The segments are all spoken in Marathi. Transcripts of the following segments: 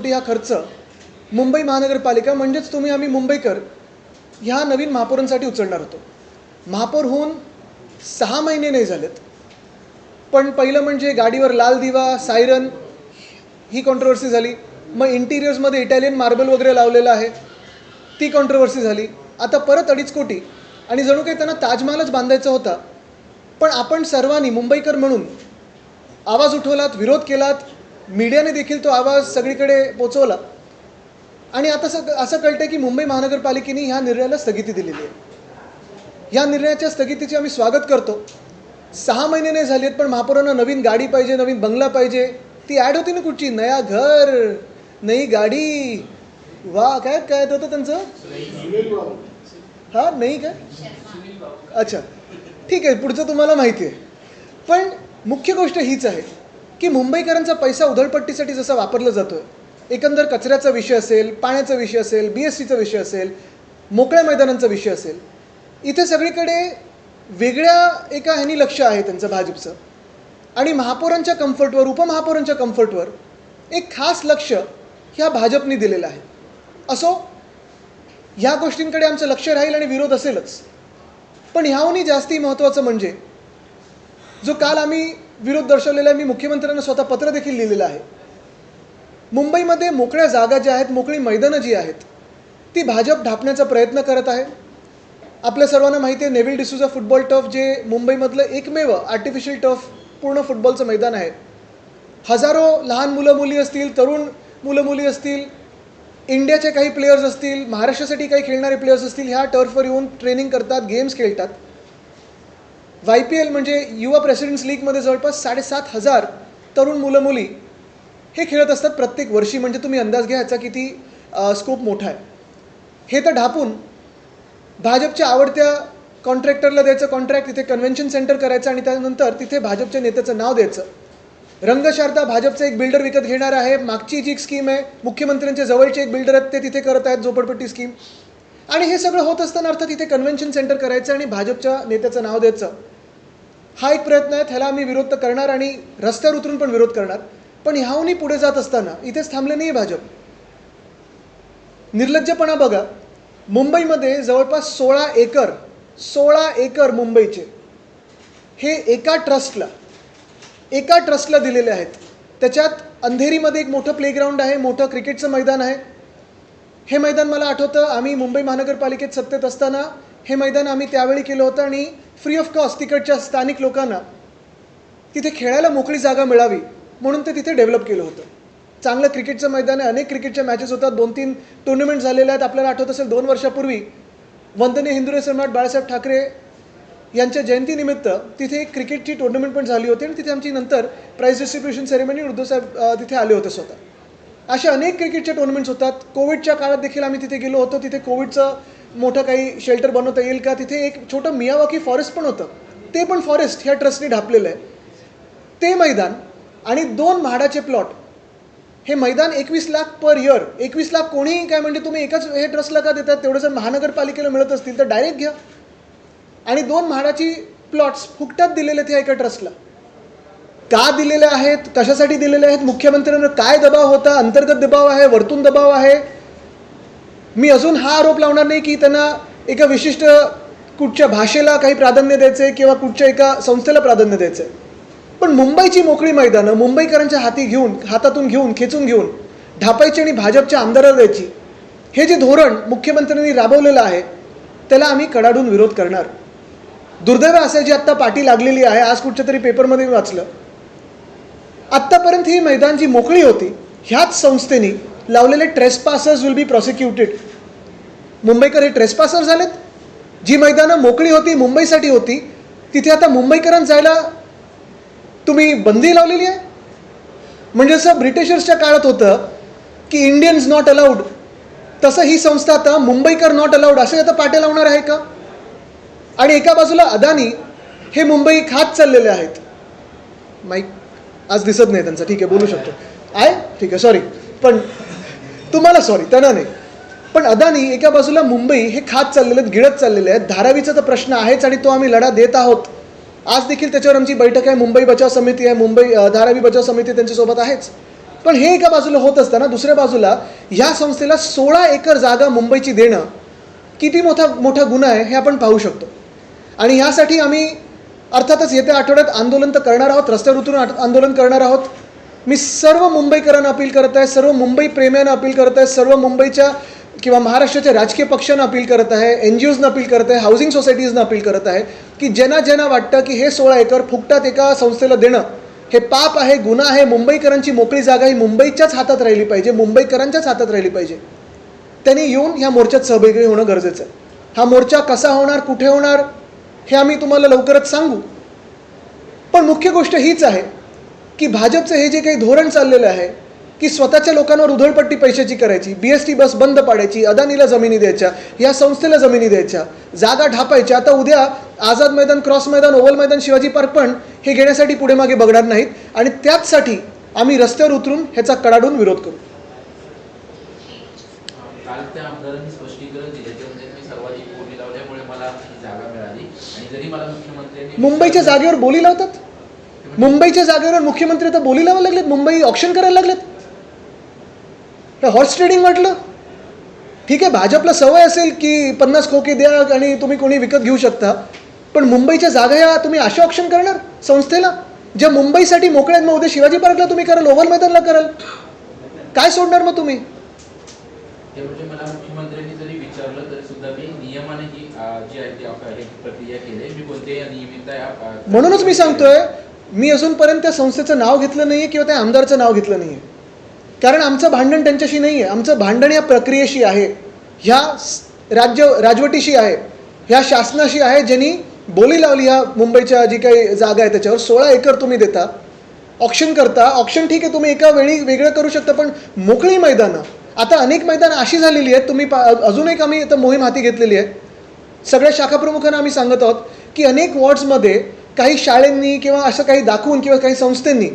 हा खर्च मुंबई महानगरपालिका म्हणजेच तुम्ही आम्ही मुंबईकर ह्या नवीन महापौरांसाठी उचलणार होतो. महापौर होऊन 6 महिने नाही झालेत, पण पहिलं म्हणजे गाडीवर लाल दिवा सायरन ही कॉन्ट्रोवर्सी झाली. मग इंटिरियर्समध्ये इटालियन मार्बल वगैरे लावलेलं आहे, ती कॉन्ट्रोवर्सी झाली. आता परत 2.5 कोटी आणि जणू काही त्यांना ताजमहालच बांधायचा होता. पण आपण सर्वांनी मुंबईकर म्हणून आवाज उठवलात, विरोध केलात, मीडियाने देखील तो आवाज सगळीकडे पोचवला आणि आता असं कळतं की मुंबई महानगरपालिकेने ह्या निर्णयाला स्थगिती दिलेली आहे. ह्या निर्णयाच्या स्थगितीचे आम्ही स्वागत करतो. 6 महिने नाही झालेत, पण महापौरांना नवीन गाडी पाहिजे, नवीन बंगला पाहिजे. ती ॲड होती ना कुठची, नया घर नई गाडी, वा काय काय होतं त्यांचं, हां नाही काय, अच्छा ठीक आहे, पुढचं तुम्हाला माहिती आहे. पण मुख्य गोष्ट हीच आहे की मुंबईकरांचा पैसा उधळपट्टीसाठी जसा वापरला जातो आहे, एकंदर कचऱ्याचा विषय असेल, पाण्याचा विषय असेल, BSTचा विषय असेल, मोकळ्या मैदानांचा विषय असेल, इथे सगळीकडे वेगळ्या एका ह्यानी लक्ष आहे त्यांचं भाजपचं. आणि महापौरांच्या कम्फर्टवर, उपमहापौरांच्या कम्फर्टवर एक खास लक्ष ह्या भाजपने दिलेलं आहे. असो, ह्या गोष्टींकडे आमचं लक्ष राहील आणि विरोध असेलच. पण ह्याहूनही जास्ती महत्त्वाचं म्हणजे जो काल आम्ही विरोध दर्शवलेला आहे, मी मुख्यमंत्र्यांना स्वतः पत्र देखील लिहिलेलं आहे. मुंबईमध्ये मोकळ्या जागा ज्या आहेत, मोकळी मैदानं जी आहेत, ती भाजप ढापण्याचा प्रयत्न करत आहे. आपल्या सर्वांना माहिती आहे, नेव्हिल डिसूजा फुटबॉल टर्फ जे मुंबईमधलं एकमेव आर्टिफिशियल टर्फ पूर्ण फुटबॉलचं मैदान आहे. हजारो लहान मुलं मुली असतील, तरुण मुलं मुली असतील, इंडियाचे काही प्लेयर्स असतील, महाराष्ट्रासाठी काही खेळणारे प्लेयर्स असतील, ह्या टर्फवर येऊन ट्रेनिंग करतात, गेम्स खेळतात. YPL म्हणजे युवा प्रेसिडेंट्स लीगमध्ये जवळपास 7,500 तरुण मुलं मुली हे खेळत असतात प्रत्येक वर्षी. म्हणजे तुम्ही अंदाज घ्या ह्याचा किती स्कोप मोठा आहे. हे तर ढापून भाजपच्या आवडत्या कॉन्ट्रॅक्टरला द्यायचं कॉन्ट्रॅक्ट, तिथे कन्व्हेन्शन सेंटर करायचं आणि त्यानंतर तिथे भाजपच्या नेत्याचं नाव द्यायचं. रंगशारदा भाजपचा एक बिल्डर विकत घेणार आहे. मागची जी स्कीम आहे, मुख्यमंत्र्यांच्या जवळचे एक बिल्डर आहेत ते तिथे करत आहेत झोपडपट्टी स्कीम. आणि हे सगळं होत असताना अर्थात तिथे कन्व्हेन्शन सेंटर करायचं आणि भाजपच्या नेत्याचं नाव द्यायचं, हा एक प्रयत्न आहे. ह्याला आम्ही विरोध तर करणार आणि रस्त्यावर उतरून पण विरोध करणार. पण ह्याहूनही पुढे जात असताना इथेच थांबले नाही भाजप. निर्लज्जपणा बघा, मुंबईमध्ये जवळपास 16 एकर मुंबईचे हे एका ट्रस्टला दिलेले आहेत. त्याच्यात अंधेरीमध्ये एक मोठं प्लेग्राऊंड आहे, मोठं क्रिकेटचं मैदान आहे. हे मैदान मला आठवतं, आम्ही मुंबई महानगरपालिकेत सत्तेत असताना हे मैदान आम्ही त्यावेळी केलं होतं आणि फ्री ऑफ कॉस्ट तिकडच्या स्थानिक लोकांना तिथे खेळायला मोकळी जागा मिळावी म्हणून ते तिथे डेव्हलप केलं होतं. चांगलं क्रिकेटचं मैदान आहे, अनेक क्रिकेटच्या मॅचेस होतात, 2-3 टुर्नामेंट झालेल्या आहेत. आपल्याला आठवत असेल 2 वर्षापूर्वी वंदनीय हिंदुराय सम्राट बाळासाहेब ठाकरे यांच्या जयंतीनिमित्त तिथे एक क्रिकेटची टुर्नामेंट पण झाली होती आणि तिथे आमची नंतर प्राईज डिस्ट्रीब्युशन सेरेमनी उद्धवसाहेब तिथे आले होते स्वतः. अशा अनेक क्रिकेटच्या टुर्नामेंट्स होतात. कोविडच्या काळात देखील आम्ही तिथे गेलो होतो. तिथे कोविडचं मोठं काही शेल्टर बनवता येईल का, तिथे एक छोटं मियावाकी फॉरेस्ट पण होतं, ते पण फॉरेस्ट ह्या ट्रस्टने ढापलेलं आहे. ते मैदान आणि 2 म्हाडाचे प्लॉट, हे मैदान 21 लाख पर इयर. 21 लाख कोणीही काय म्हणजे तुम्ही एकाच हे ट्रस्टला का देतात, तेवढं जर महानगरपालिकेला मिळत असतील तर डायरेक्ट घ्या. आणि 2 म्हाडाची प्लॉट्स फुकटात दिलेले आहेत एका ट्रस्टला. का दिलेले आहेत, कशासाठी दिलेले आहेत, मुख्यमंत्र्यांवर काय दबाव होता, अंतर्गत दबाव आहे, वरतून दबाव आहे. मी अजून हा आरोप लावणार नाही की त्यांना एका विशिष्ट कुठच्या भाषेला काही प्राधान्य द्यायचं आहे किंवा कुठच्या एका संस्थेला प्राधान्य द्यायचं आहे. पण मुंबईची मोकळी मैदानं मुंबईकरांच्या हातातून घेऊन खेचून घेऊन ढापायची आणि भाजपच्या आमदाराला द्यायची, हे जे धोरण मुख्यमंत्र्यांनी राबवलेलं आहे त्याला आम्ही कडाडून विरोध करणार. दुर्दैव असं जी आत्ता पाठी लागलेली आहे, आज कुठच्या तरी पेपरमध्ये वाचलं, आत्तापर्यंत ही मैदान जी मोकळी होती ह्याच संस्थेने लावलेले ट्रेसपासर्स विल बी प्रॉसिक्युटेड. मुंबईकर हे ट्रेसपासर झालेत. जी मैदानं मोकळी होती, मुंबईसाठी होती, तिथे आता मुंबईकरांना जायला तुम्ही बंदी लावलेली आहे. म्हणजे जसं ब्रिटिशर्सच्या काळात होतं की इंडियन्स नॉट अलाउड, तसं ही संस्था आता मुंबईकर नॉट अलाउड असे आता पाट्या लावणार आहे का. आणि एका बाजूला अदानी हे मुंबई खात चाललेले आहेत. माईक आज दिसत नाही त्यांचा, ठीक आहे बोलू शकतो आहे, ठीक आहे सॉरी, पण तुम्हाला सॉरी त्यांना नाही. पण अदानी एका बाजूला मुंबई हे खात चाललेले आहेत, गिळत चाललेले आहेत. धारावीचा तर प्रश्न आहेच आणि तो आम्ही लढा देत आहोत. आज देखील त्याच्यावर आमची बैठक आहे. मुंबई बचाव समिती आहे, मुंबई धारावी बचाव समिती त्यांच्यासोबत आहेच. पण हे एका बाजूला होत असताना दुसऱ्या बाजूला ह्या संस्थेला 16 एकर जागा मुंबईची देणं किती मोठा गुन्हा आहे हे आपण पाहू शकतो. आणि ह्यासाठी आम्ही अर्थातच येत्या आठवड्यात आंदोलन तर करणार आहोत, रस्त्यावर उतरून आंदोलन करणार आहोत. मी सर्व मुंबईकरांना अपील करत आहे, सर्व मुंबई प्रेम्यांना अपील करत आहे, सर्व मुंबईच्या किंवा महाराष्ट्राच्या राजकीय पक्षांना अपील करत आहे, NGOजना अपील करत आहे, हाऊसिंग सोसायटीजना अपील करत आहे की ज्यांना वाटतं की हे 16 एकर फुकटात एका संस्थेला देणं हे पाप आहे, गुन्हा आहे, मुंबईकरांची मोकळी जागा ही मुंबईच्याच हातात राहिली पाहिजे, मुंबईकरांच्याच हातात राहिली पाहिजे, त्यांनी येऊन ह्या मोर्चात सहभागी होणं गरजेचं आहे. हा मोर्चा कसा होणार, कुठे होणार हे आम्ही तुम्हाला लवकरच सांगू. पण मुख्य गोष्ट हीच आहे की भाजपचं हे जे काही धोरण चाललेलं आहे की स्वतःच्या लोकांवर उधळपट्टी पैशाची करायची, BST बस बंद पाडायची, अदानीला जमिनी द्यायच्या, या संस्थेला जमिनी द्यायच्या, जागा ढापायच्या. आता उद्या आझाद मैदान, क्रॉस मैदान, ओव्हल मैदान, शिवाजी पार्क पण हे घेण्यासाठी पुढे मागे बघणार नाहीत आणि त्याचसाठी आम्ही रस्त्यावर उतरून ह्याचा कडाडून विरोध करू. काल त्या आमदारांनी स्पष्टीकरण दिले की म्हणजे मी सर्वाधिक बोली लावल्यामुळे मला ही जागा मिळाली आणि जरी मला मुख्यमंत्र्यांनी मुंबईच्या जागेवर बोली लावतात, मुंबईच्या जागेवर मुख्यमंत्री तर बोली लावायला लागलेत, मुंबई ऑप्शन करायला लागलेत. हॉर्स ट्रेडिंग म्हटलं ठीक आहे, भाजपला सवय असेल की 50 खोके द्या आणि तुम्ही कोणी विकत घेऊ शकता, पण मुंबईच्या जागा ह्या तुम्ही अशा ऑप्शन करणार संस्थेला ज्या मुंबईसाठी मोकळ्यात? मग उद्या शिवाजी पार्कला तुम्ही कराल, ओव्हल मैदानला कराल, काय सोडणार मग तुम्ही? ते म्हणजे मला मुख्यमंत्र्यांनी जरी विचारलं तरी सुद्धा मी नियमाने ही जी आहे ती प्रक्रिया केली, मी कोणत्याही नियमित. म्हणूनच मी सांगतोय, मी अजूनपर्यंत त्या संस्थेचं नाव घेतलं नाहीये किंवा त्या आमदारचं नाव घेतलं नाहीये, कारण आमचं भांडण त्यांच्याशी नाही आहे. आमचं भांडण या प्रक्रियेशी आहे, ह्या राजवटीशी आहे, ह्या शासनाशी आहे ज्यांनी बोली लावली ह्या मुंबईच्या जी काही जागा आहे त्याच्यावर. 16 एकर तुम्ही देता, ऑप्शन करता. ऑप्शन ठीक आहे, तुम्ही एका वेळी वेगळं करू शकता, पण मोकळी मैदानं, आता अनेक मैदानं अशी झालेली आहेत. तुम्ही अजून एक आम्ही इथं मोहीम हाती घेतलेली आहे, सगळ्या शाखाप्रमुखांना आम्ही सांगत आहोत की अनेक वॉर्ड्समध्ये काही शाळांनी किंवा असं काही दाखवून किंवा काही संस्थांनी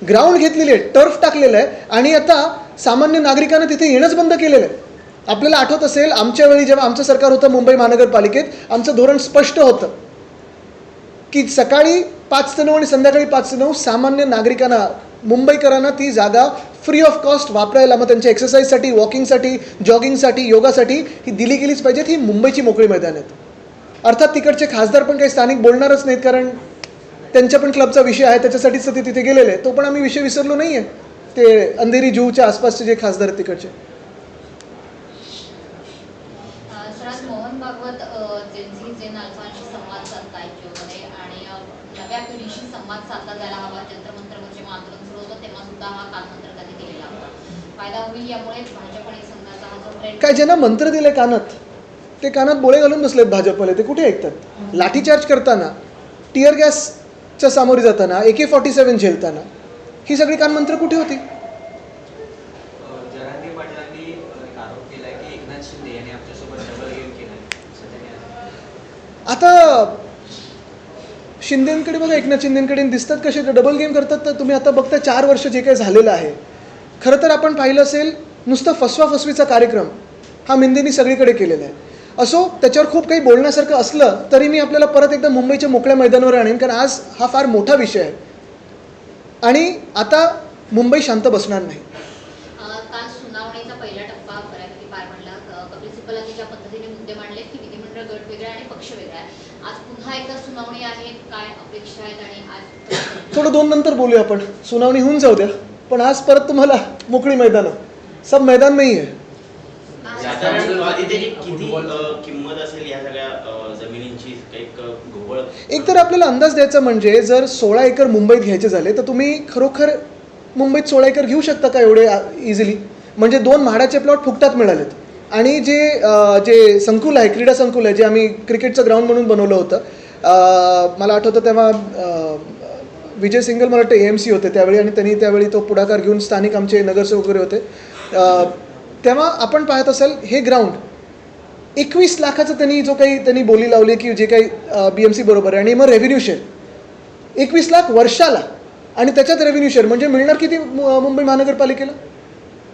ग्राउंड घेतलेली आहे, टर्फ टाकलेलं आहे आणि आता सामान्य नागरिकांना तिथे येणंच बंद केलेलं आहे. आपल्याला आठवत असेल, आमच्या वेळी जेव्हा आमचं सरकार होतं मुंबई महानगरपालिकेत, आमचं धोरण स्पष्ट होतं की सकाळी 5 ते 9 आणि संध्याकाळी 5 ते 9 सामान्य नागरिकांना, मुंबईकरांना ती जागा फ्री ऑफ कॉस्ट वापरायला, मग त्यांच्या एक्सरसाइजसाठी, वॉकिंगसाठी, जॉगिंगसाठी, योगासाठी ही दिली गेलीच पाहिजेत. ही मुंबईची मोकळी मैदान आहेत. अर्थात तिकडचे खासदार पण काही स्थानिक बोलणारच नाहीत, कारण त्यांच्या पण क्लबचा विषय आहे, त्याच्यासाठीच ते तिथे गेलेले आहे. तो पण आम्ही विषय विसरलो नाही आहे. ते अंधेरी जूच्या आसपासचे जे खासदार आहेत तिकडचे. सर, मोहन भागवत जेन अल्फांशी संवाद साधतायत जिओमध्ये आणि नव्या पिढीशी संवाद साधला जायला हवा. जंतर मंतरवर जेव्हा आंदोलन सुरू होतं तेव्हा सुद्धा हा कानमंत्र त्यांनी केलेला होता. फायदा होईल यामुळे भाजप आणि संघाचा हा जो ट्रेंड. काय ज्यांना मंत्र दिले कानात, ते कानात बोळे घालून बसलेत भाजपवाले, ते कुठे ऐकतात? लाठीचार्ज करताना, टिअर गॅसच्या सामोरे जाताना, AK-47 झेलताना ही सगळी कानमंत्र कुठे होती? जरांगे पाटलांनी आरोप केलाय की एकनाथ शिंदे यांनी आमच्यासोबत डबल गेम केलाय. आता शिंदेकडे बघा, एकनाथ शिंदेकडे दिसतात कसे डबल गेम करतात. तर तुम्ही आता बघता 4 वर्ष जे काही झालेलं आहे, खरं तर आपण पाहिलं असेल नुसतं फसवाफसवीचा कार्यक्रम हा मिंदेंनी सगळीकडे केलेला आहे. असो, त्याच्यावर खूप काही बोलण्यासारखं असलं तरी मी आपल्याला परत एकदा मुंबईच्या मोकळ्या मैदानावर आणेन, कारण आज हा फार मोठा विषय आहे आणि आता मुंबई शांत बसणार नाही. काल सुनावणीचा पहिला टप्पा बऱ्यापैकी पार पडला. कपिल सिब्बलांनी ज्या पद्धतीने मुद्दे मांडलेत की विधिमंडळ गट वेगळा आणि पक्ष वेगळा आहे, आज पुन्हा एकदा सुनावणी आहे, काय अपेक्षा आहेत? आणि आज थोडं 2 नंतर बोलूया आपण, सुनावणी होऊन जाऊ द्या. पण आज परत तुम्हाला मोकळी मैदानं, सब मैदान नाही आहे. किती किंमत असेल या सगळ्या जमिनींची? एक घोबळ. एक तर आपल्याला अंदाज द्यायचा म्हणजे जर 16 एकर मुंबईत घ्यायचे झाले तर तुम्ही खरोखर मुंबईत 16 एकर घेऊ शकता का एवढे इझिली? म्हणजे 2 म्हाडाचे प्लॉट फुकटात मिळालेत. आणि जे संकुल आहे, क्रीडा संकुल आहे, जे आम्ही क्रिकेटचं ग्राउंड म्हणून बनवलं होतं, मला आठवतं तेव्हा विजय सिंगल मला वाटतं AMC होते त्यावेळी, आणि त्यांनी त्यावेळी तो पुढाकार घेऊन, स्थानिक आमचे नगरसेवक वगैरे होते, तेव्हा आपण पाहत असाल हे ग्राउंड 21 लाखाचं त्यांनी बोली लावली की जे काही BMC बरोबर आहे, आणि मग रेव्हेन्यू शेअर 21 लाख वर्षाला, आणि त्याच्यात रेव्हेन्यू शेअर म्हणजे मिळणार किती मुंबई महानगरपालिकेला?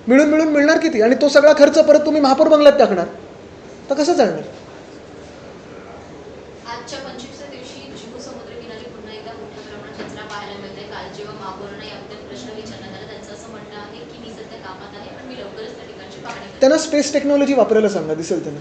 मिळून मिळणार किती? आणि तो सगळा खर्च परत तुम्ही महापौर बंगल्यात टाकणार, तर कसं चालणार? आजच्या 25व्या दिवशी जीव समुद्रकिनारी पुन्हा एकदा मोठ्या प्रमाणात कचरा पाहायला मिळतोय. काल जेव्हा महापौरांना याबद्दल प्रश्न विचारण्यात आला, त्यांचं असं म्हणणं आहे त्यांना स्पेस टेक्नॉलॉजी वापरायला सांगा, दिसेल त्यांना.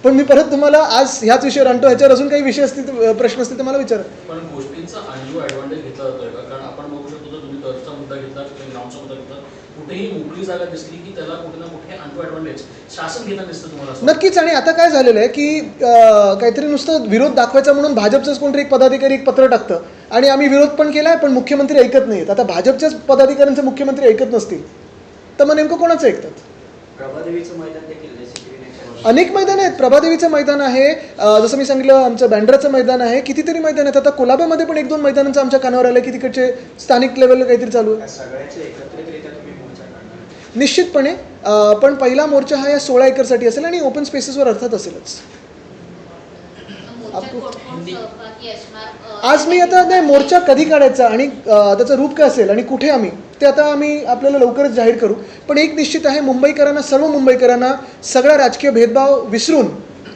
पण मी परत तुम्हाला आज ह्याच विषयावर आणतो. ह्याच्यावर अजून काही विषय असतील, प्रश्न असतील तर मला विचारा. पण गोष्टींचा अनड्यू ॲडव्हान्टेज घेतला जातोय का? कारण आपण बघू शकतो तर तुम्ही टर्फचा मुद्दा घेतला, ग्राउंडचा मुद्दा घेतला, कुठेही मोकळी जागा दिसली की त्याला कुठे ना कुठे अनड्यू ॲडव्हान्टेज शासन घेताना दिसतं तुम्हाला असं? नक्कीच. आणि आता काय झालेलं आहे की काहीतरी नुसतं विरोध दाखवायचा म्हणून भाजपचंच कोणतरी एक पदाधिकारी एक पत्र टाकतं आणि आम्ही विरोध पण केला आहे पण मुख्यमंत्री ऐकत नाहीत. आता भाजपच्याच पदाधिकाऱ्यांचे मुख्यमंत्री ऐकत नसतील तर मग नेमकं कोणाचं ऐकतात? प्रभादेवीचं मैदान देखील अनेक मैदान आहेत. प्रभादेवीचं मैदान आहे, जसं मी सांगितलं आमचं बँड्राचं मैदान आहे, कितीतरी मैदान आहेत. आता कोलाबामध्ये पण 1-2 मैदानांचं आमच्या कानावर आलं की तिकडचे स्थानिक लेवलला काहीतरी चालू आहे. सगळ्याचे एकत्रितरित्या तुम्ही मोर्चा काढणार? निश्चितपणे. पण पहिला मोर्चा हा या 16 एकरसाठी असेल आणि ओपन स्पेसेसवर अर्थात असेलच. मोर्चात कोण सहभागी असणार? आज मी आता नाही मोर्चा कधी काढायचा आणि त्याचं रूप काय असेल आणि कुठे आम्ही ते आता आम्ही आपल्याला लवकरच जाहीर करू. पण एक निश्चित आहे, मुंबईकरांना, सर्व मुंबईकरांना सगळा राजकीय भेदभाव विसरून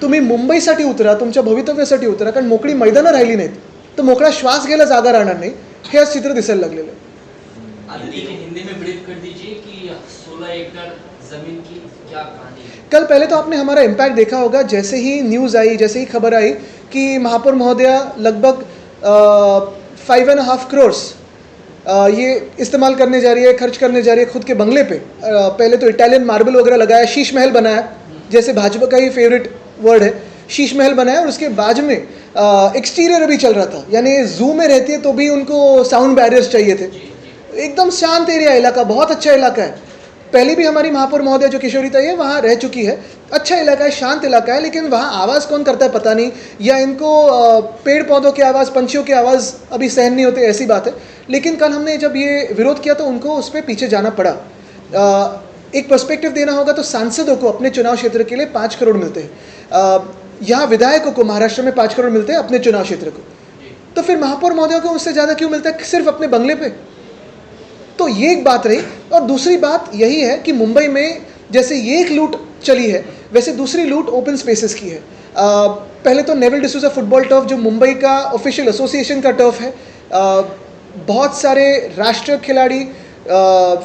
तुम्ही मुंबईसाठी उतरा, तुमच्या भवितव्यासाठी उतरा. कारण मोकळी मैदानं राहिली नाहीत तर मोकळा श्वास घ्यायला जागा राहणार नाही. हे आज चित्र दिसायला लागलेलं आहे. हिंदी में ब्रीफ कर दीजिए कि 16 एकड़ जमीन की क्या कहानी है? कल पहले तो आपने हमारा इम्पैक्ट देखा होगा. जैसे ही न्यूज़ आई, जैसे ही खबर आई कि महापौर महोदया लगभग 5.5 करोड़ ये इस्तेमाल करने जा रही है, खर्च करने जा रही है खुद के बंगले पे. पहले तो इटालियन मार्बल वगैरह लगाया, शीश महल बनाया, जैसे भाजपा का ही फेवरेट वर्ड है, शीश महल बनाया. और उसके बाद में एक्सटीरियर अभी चल रहा था, यानी जू में रहती है तो भी उनको साउंड बैरियर्स चाहिए थे. एकदम शांत एरिया, इलाका बहुत अच्छा इलाका है. पहले भी हमारी महापौर महोदया जो किशोरीताई है वहाँ रह चुकी है. अच्छा इलाका है, शांत इलाका है, लेकिन वहाँ आवाज़ कौन करता है पता नहीं, या इनको पेड़ पौधों की आवाज़, पंछियों की आवाज़ अभी सहन नहीं होती, ऐसी बात है. लेकिन कल हमने जब ये विरोध किया तो उनको उस पर पीछे जाना पड़ा. एक पर्सपेक्टिव देना होगा तो सांसदों को अपने चुनाव क्षेत्र के लिए 5 करोड़ मिलते हैं. यहाँ विधायकों को महाराष्ट्र में 5 करोड़ मिलते हैं अपने चुनाव क्षेत्र को. तो फिर महापौर महोदया को उससे ज़्यादा क्यों मिलता है सिर्फ अपने बंगले पे? तो ये एक बात रही. और दूसरी बात यही है कि मुंबई में जैसे ये एक लूट चली है वैसे दूसरी लूट ओपन स्पेसेस की है. पहले तो नेवल डिसूजा फुटबॉल टर्फ जो मुंबई का ऑफिशियल एसोसिएशन का टर्फ है, बहुत सारे राष्ट्रीय खिलाड़ी,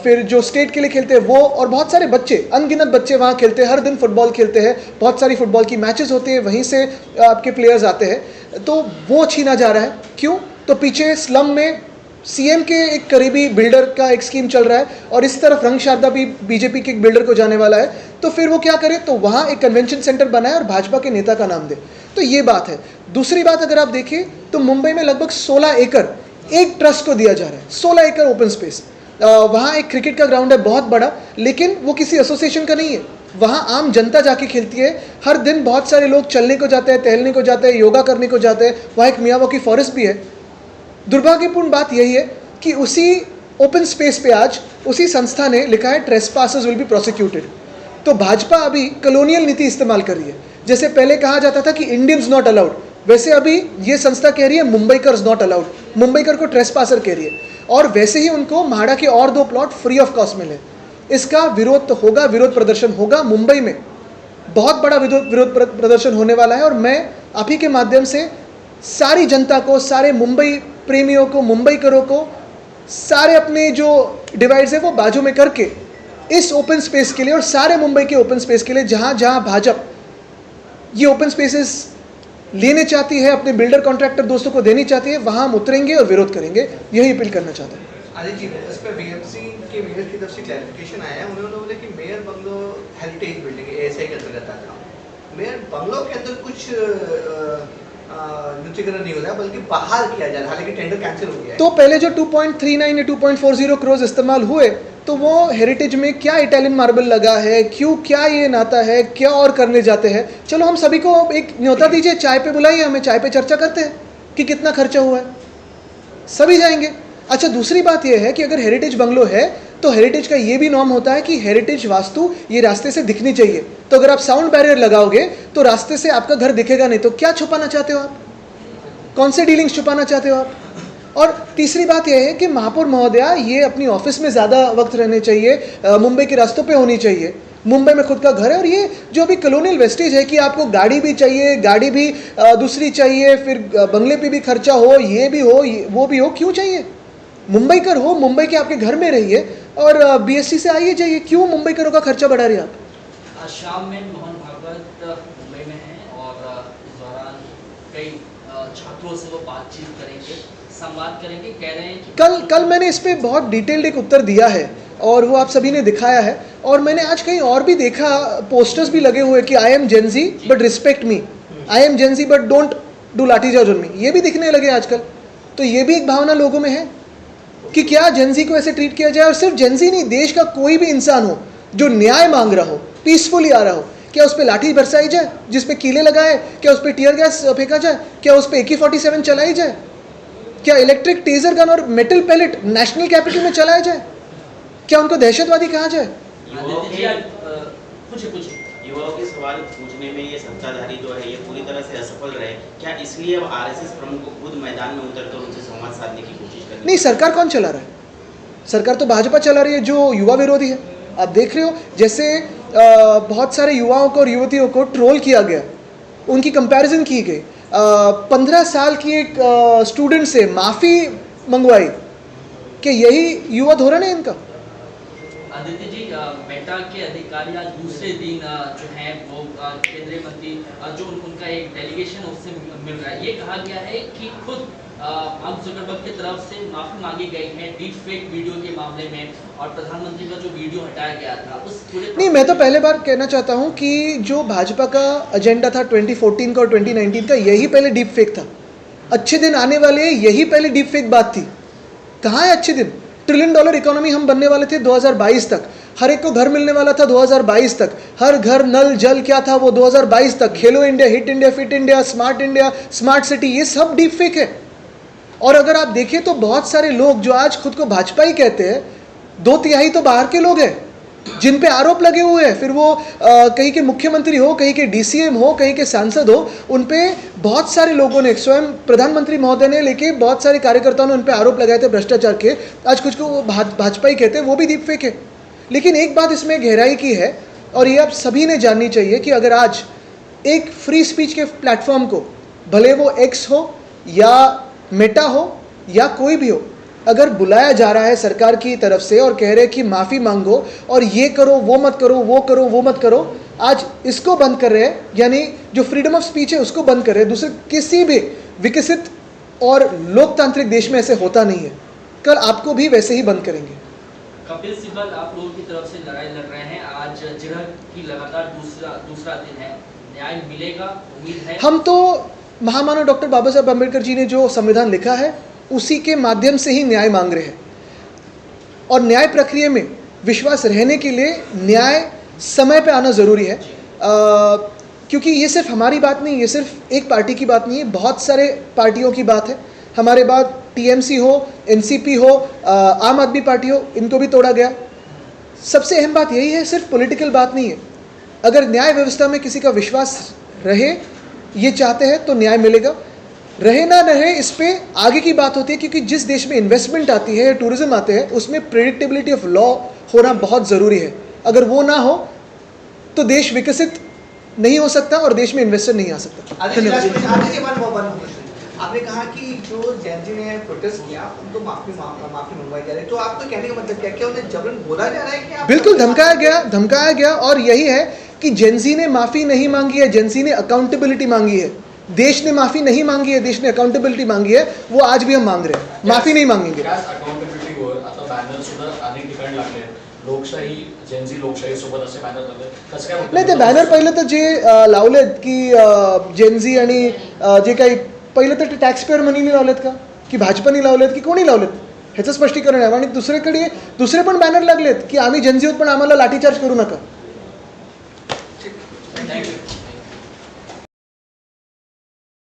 फिर जो स्टेट के लिए खेलते हैं वो, और बहुत सारे बच्चे, अनगिनत बच्चे वहाँ खेलते हैं, हर दिन फुटबॉल खेलते हैं, बहुत सारी फुटबॉल की मैचेस होती है, वहीं से आपके प्लेयर्स आते हैं. तो वो छीना जा रहा है. क्यों? तो पीछे स्लम में सीएम के एक करीबी बिल्डर का एक स्कीम चल रहा है और इस तरफ रंग शारदा भी बीजेपी के एक बिल्डर को जाने वाला है. तो फिर वो क्या करे, तो वहाँ एक कन्वेंशन सेंटर बनाए और भाजपा के नेता का नाम दे. तो ये बात है. दूसरी बात अगर आप देखें तो मुंबई में लगभग 16 एकड़ एक ट्रस्ट को दिया जा रहा है. 16 एकड़ ओपन स्पेस. वहाँ एक क्रिकेट का ग्राउंड है बहुत बड़ा, लेकिन वो किसी एसोसिएशन का नहीं है. वहाँ आम जनता जाके खेलती है. हर दिन बहुत सारे लोग चलने को जाते हैं, टहलने को जाते हैं, योगा करने को जाते हैं. वहाँ एक मियावाकी फॉरेस्ट भी है. दुर्भाग्यपूर्ण बात यही है कि उसी ओपन स्पेस पे आज उसी संस्था ने लिखा है ट्रेसपासर्स विल बी प्रोसिक्यूटेड. तो भाजपा अभी कॉलोनियल नीति इस्तेमाल कर रही है. जैसे पहले कहा जाता था कि इंडियंस नॉट अलाउड, वैसे अभी ये संस्था कह रही है मुंबईकर्स नॉट अलाउड. मुंबईकर को ट्रेसपासर कह रही है. और वैसे ही उनको म्हाडा के और 2 प्लॉट फ्री ऑफ कॉस्ट मिले. इसका विरोध तो होगा, विरोध प्रदर्शन होगा. मुंबई में बहुत बड़ा विरोध प्रदर्शन होने वाला है. और मैं आप ही के माध्यम से सारी जनता को, सारे मुंबई प्रेमियों को, मुंबईकरों को, सारे अपने जो डिवाइड्स है वो बाजू में करके इस ओपन स्पेस के लिए और सारे मुंबई के ओपन स्पेस के लिए, जहाँ जहाँ भाजपा ये ओपन स्पेसेस लेने चाहती है, अपने बिल्डर कॉन्ट्रैक्टर दोस्तों को देनी चाहती है, वहाँ हम उतरेंगे और विरोध करेंगे. यही अपील करना चाहता हूँ. आदित्य जी, इस पर बीएमसी के मेयर की तरफ से क्लैरिफिकेशन आया है. उन्होंने बोला कि mayor bungalow heritage building ASI के अंतर्गत आता है. मेयर बंगलो के अंदर कुछ न्यूजीकरण नहीं हो रहा है, बल्कि बाहर किया जा रहा है. हालांकि टेंडर कैंसिल हो गया है. तो पहले जो 2.39 या 2.40 करोड़ इस्तेमाल हुए तो वो हेरिटेज में क्या इटालियन मार्बल लगा है, क्यों, क्या ये नाता है, क्या और करने जाते हैं. चलो हम सभी को एक न्योता दीजिए, चाय पे बुलाइए, हमें चाय पे चर्चा करते हैं कि कितना खर्चा हुआ है. सभी जाएंगे. अच्छा, दूसरी बात यह है कि अगर हेरिटेज बंगलो है तो हेरिटेज का ये भी नॉर्म होता है कि हेरिटेज वास्तु ये रास्ते से दिखनी चाहिए. तो अगर आप साउंड बैरियर लगाओगे तो रास्ते से आपका घर दिखेगा नहीं. तो क्या छुपाना चाहते हो आप? कौन से डीलिंग्स छुपाना चाहते हो आप? और तीसरी बात यह है कि महापौर महोदया ये अपनी ऑफिस में ज़्यादा वक्त रहने चाहिए, मुंबई के रास्तों पे होनी चाहिए. मुंबई में खुद का घर है और ये जो अभी कॉलोनियल वेस्टेज है कि आपको गाड़ी भी चाहिए, गाड़ी भी दूसरी चाहिए, फिर बंगले पे भी खर्चा हो, ये भी हो, वो भी हो. क्यों चाहिए? मुंबईकर हो, मुंबई के आपके घर में रहिए और बीएससी से आइए जाइए. क्यों मुंबईकरों का खर्चा बढ़ा रहे हैं आप? शाम में मोहन भागवत मुंबई में हैं और इस दौरान कई छात्रों से वो बातचीत करेंगे, संवाद करेंगे। कह रहे हैं कि कल मैंने इस पे बहुत डिटेल्ड एक उत्तर दिया है और वो आप सभी ने दिखाया है। और मैंने आज कहीं और भी देखा, पोस्टर्स भी लगे हुए कि I am Gen Z but respect me, I am Gen Z but don't do lathi charge on me, ये भी दिखने लगे आजकल। तो ये भी एक भावना लोगों में है कि क्या जेनजी को ऐसे ट्रीट किया जाए। और सिर्फ जेनजी नहीं, देश का कोई भी इंसान हो जो न्याय मांग रहा हो, पीसफुली आ रहा हो, क्या उस पर लाठी बरसाई जाए, जिस पे कीले लगाए, क्या उस पर टीयर गैस फेंका जाए, क्या उस पर AK-47 चलाई जाए, क्या इलेक्ट्रिक टेजर गन और मेटल पैलेट नेशनल कैपिटल में चलाया जाए, क्या उनको दहशतवादी कहा जाए? युवाओं के सवाल पूछने में ये सत्ताधारी जो है ये पूरी तरह से असफल रहे, क्या इसलिए अब RSS प्रमुख को खुद मैदान में उतरकर उनसे संवाद साधने की कोशिश कर रहे हैं? नहीं, सरकार कौन चला रहा है? सरकार तो भाजपा चला रही है जो युवा विरोधी है। आप देख रहे हो जैसे बहुत सारे युवाओं को और युवतियों को ट्रोल किया गया, उनकी कंपैरिजन की गई। 15 साल की एक स्टूडेंट से माफ़ी मंगवाई, कि यही युवा धोरण है इनका? आदित्य जी, मेटा के अधिकारी आज दूसरे दिन जो हैं वो केंद्रीय मंत्री जो उनका एक डेलीगेशन उससे मिल रहा है। ये कहा गया है कि खुद मार्क जुकरबर्ग की तरफ से माफी मांगी गई है डीप फेक वीडियो के मामले में, और प्रधानमंत्री का जो वीडियो हटाया गया था उस पूरे नहीं, मैं तो पहले बार कहना चाहता हूं कि जो भाजपा का एजेंडा था 2014 का और 2019 का, यही पहले डीप फेक था। अच्छे दिन आने वाले, यही पहले डीप फेक बात थी। कहाँ है अच्छे दिन? $1 ट्रिलियन इकोनॉमी हम बनने वाले थे 2022 तक, हर एक को घर मिलने वाला था 2022 तक, हर घर नल जल क्या था वो 2022 तक, Khelo India, hit India, fit India, smart city, ये सब डीप फेक है। और अगर आप देखें तो बहुत सारे लोग जो आज खुद को भाजपा ही कहते हैं, 2/3 तो बाहर के लोग हैं जिन पे आरोप लगे हुए हैं। फिर वो कहीं के मुख्यमंत्री हो, कहीं के DCM हो, कहीं के सांसद हो, उन पे बहुत सारे लोगों ने, स्वयं प्रधानमंत्री महोदय ने लेके बहुत सारे कार्यकर्ताओं ने उन पे आरोप लगाए थे भ्रष्टाचार के। आज कुछ को वो भाजपा ही कहते हैं, वो भी डीप फेक है। लेकिन एक बात इसमें गहराई की है और ये आप सभी ने जाननी चाहिए कि अगर आज एक फ्री स्पीच के प्लेटफॉर्म को, भले वो X हो या मेटा हो या कोई भी हो, अगर बुलाया जा रहा है सरकार की तरफ से और कह रहे कि माफ़ी मांगो और ये करो, वो मत करो, वो करो, वो मत करो, आज इसको बंद कर रहे हैं, यानी जो फ्रीडम ऑफ स्पीच है उसको बंद कर रहे हैं। दूसरे किसी भी विकसित और लोकतांत्रिक देश में ऐसे होता नहीं है। कल आपको भी वैसे ही बंद करेंगे। कपिल सिब्बल आप लोगों की तरफ से लड़ाई लड़ रहे हैं, आज जिरह की लगातार दूसरा दिन है, न्याय मिलेगा उम्मीद है? हम तो महामानव डॉक्टर बाबा साहब अम्बेडकर जी ने जो संविधान लिखा है उसी के माध्यम से ही न्याय मांग रहे हैं। और न्याय प्रक्रिया में विश्वास रहने के लिए न्याय समय पे आना ज़रूरी है, क्योंकि ये सिर्फ हमारी बात नहीं, ये सिर्फ एक पार्टी की बात नहीं है, बहुत सारे पार्टियों की बात है। हमारे बाद TMC हो, NCP हो, आम आदमी पार्टी हो, इनको भी तोड़ा गया। सबसे अहम बात यही है, सिर्फ पॉलिटिकल बात नहीं है। अगर न्याय व्यवस्था में किसी का विश्वास रहे, ये चाहते हैं, तो न्याय मिलेगा। रहे ना रहे इस पे आगे की बात होती है, क्योंकि जिस देश में इन्वेस्टमेंट आती है, टूरिज्म आते हैं, उसमें प्रेडिक्टेबिलिटी ऑफ लॉ होना बहुत ज़रूरी है। अगर वो ना हो तो देश विकसित नहीं हो सकता और देश में इन्वेस्टर नहीं आ सकता। धन्यवाद। आपने कहा कि जो जेनजी ने प्रोटेस्ट किया उनको माफी मंगवाई जा रही है, तो आपको कहने का मतलब क्या उन्हें जबरन बोला जा रहा है कि आप? बिल्कुल धमकाया गया और यही है कि जेनजी ने माफ़ी नहीं मांगी है, जेनजी ने अकाउंटेबिलिटी मांगी है। देश ने माफ़ी नहीं मांगी है, देश ने अकाउंटेबिलिटी मांगी है, वो आज भी हम मांग रहे हैं, माफ़ी नहीं मांगेंगे। अकाउंटेबिलिटीवर आता बॅनर सुद्धा अनेक ठिकाणी लागले आहेत, लोकशाही जेनजी लोकशाही सोबत असे बॅनर लागले, कसं काय? नाही, ते बॅनर पहिलं तर जे लावलेत की जेनजी आणि जे काही पहिलं तर ते टॅक्सपेअर मनीने लावलेत का, की भाजपाने लावलेत, की कोणी लावलेत, ह्याचं स्पष्टीकरण आहे। आणि दुसरे पण बॅनर लागलेत की आम्ही जेनजी आहोत पण आम्हाला लाठीचार्ज करू नका।